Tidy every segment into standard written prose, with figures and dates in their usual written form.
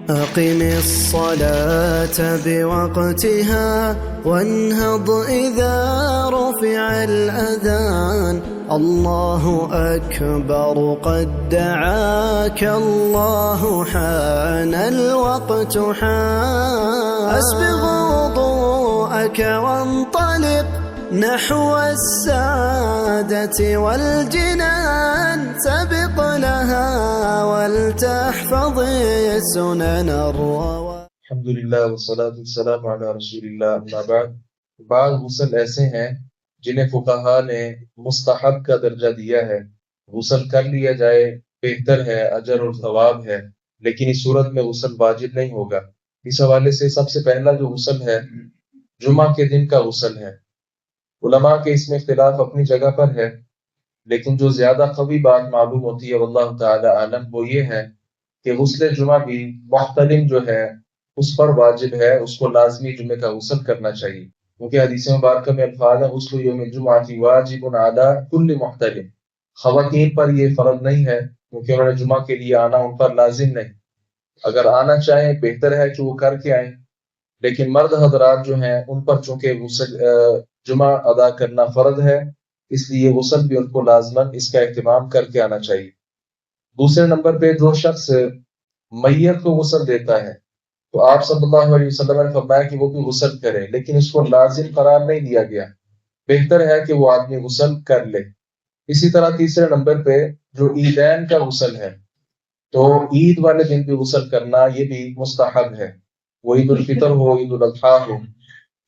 أقم الصلاة بوقتها وانهض إذا رفع الأذان الله أكبر قد دعاك الله حان الوقت حان أسبغ وضوءك وانطلق نحو السعادة والجنان سبق لها ولتحفظ السنن الرواتب. الحمدللہ والصلاة والسلام علی رسول اللہ اما بعد. بعض غسل ایسے ہیں جنہیں فقہا نے مستحب کا درجہ دیا ہے، غسل کر لیا جائے بہتر ہے، اجر اور ثواب ہے، لیکن اس صورت میں غسل واجب نہیں ہوگا. اس حوالے سے سب سے پہلا جو غسل ہے جمعہ کے دن کا غسل ہے. علماء کے اس میں اختلاف اپنی جگہ پر ہے، لیکن جو زیادہ قوی بات معلوم ہوتی ہے واللہ تعالی عالم وہ یہ ہے کہ غسل جمعہ بھی محتلم جو ہے اس پر واجب ہے، اس کو لازمی جمعے کا غسل کرنا چاہیے، کیونکہ حدیث مبارکہ میں الفاظ ہیں غسل یوم الجمعہ واجب علی کل محتلم. خواتین پر یہ فرض نہیں ہے کیونکہ انہوں نے جمعہ کے لیے آنا ان پر لازم نہیں، اگر آنا چاہیں بہتر ہے کہ وہ کر کے آئیں، لیکن مرد حضرات جو ہیں ان پر چونکہ غسل جمعہ ادا کرنا فرض ہے اس لیے غسل بھی ان کو لازماً اس کا اہتمام کر کے آنا چاہیے. دوسرے نمبر پہ جو شخص میت کو غسل دیتا ہے تو آپ صلی اللہ علیہ وسلم نے فرمایا کہ وہ بھی غسل کرے، لیکن اس کو لازم قرار نہیں دیا گیا، بہتر ہے کہ وہ آدمی غسل کر لے. اسی طرح تیسرے نمبر پہ جو عیدین کا غسل ہے تو عید والے دن بھی غسل کرنا یہ بھی مستحب ہے، وہ عید الفطر ہو عید الاضحیٰ ہو.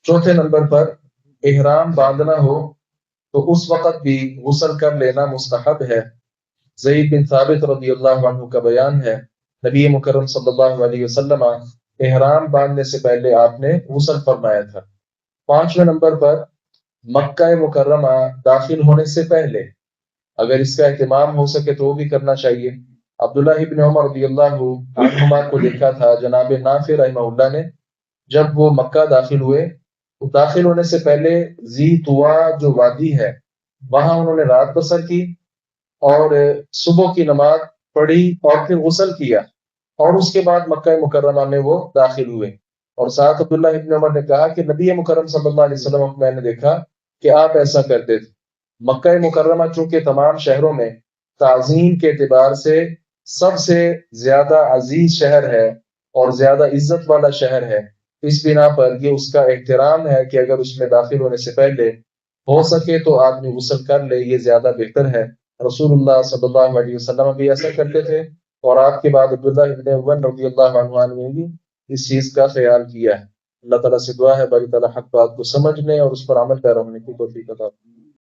چوتھے نمبر پر احرام باندھنا ہو تو اس وقت بھی غسل کر لینا مستحب ہے. زید بن ثابت رضی اللہ عنہ کا بیان ہے نبی مکرم صلی اللہ علیہ وسلم احرام باندھنے سے پہلے آپ نے غسل فرمایا تھا. پانچویں نمبر پر مکہ مکرمہ داخل ہونے سے پہلے اگر اس کا اہتمام ہو سکے تو وہ بھی کرنا چاہیے. عبداللہ ابن عمر رضی اللہ عنہما کو دیکھا تھا جناب نافع رحمہ اللہ نے جب وہ مکہ داخل ہوئے تو داخل ہونے سے پہلے ذی طوا جو وادی ہے وہاں انہوں نے رات بسر کی اور صبح کی نماز پڑھی اور پھر غسل کیا اور اس کے بعد مکہ مکرمہ میں وہ داخل ہوئے. اور ساتھ عبداللہ ابن عمر نے کہا کہ نبی مکرم صلی اللہ علیہ وسلم میں نے دیکھا کہ آپ ایسا کرتے تھے. مکہ مکرمہ چونکہ تمام شہروں میں تعظیم کے اعتبار سے سب سے زیادہ عزیز شہر ہے اور زیادہ عزت والا شہر ہے، اس بنا پر یہ اس کا احترام ہے کہ اگر اس میں داخل ہونے سے پہلے ہو سکے تو آدمی غسل کر لے، یہ زیادہ بہتر ہے. رسول اللہ صلی اللہ علیہ وسلم بھی ایسا کرتے تھے اور آپ کے بعد عبداللہ ابن عمر رضی اللہ عنہ نے بھی اس چیز کا خیال کیا ہے. اللہ تعالیٰ سے دعا ہے باری تعالیٰ حق بات کو سمجھنے اور اس پر عمل پیرا ہونے کی توفیق عطا فرمائے.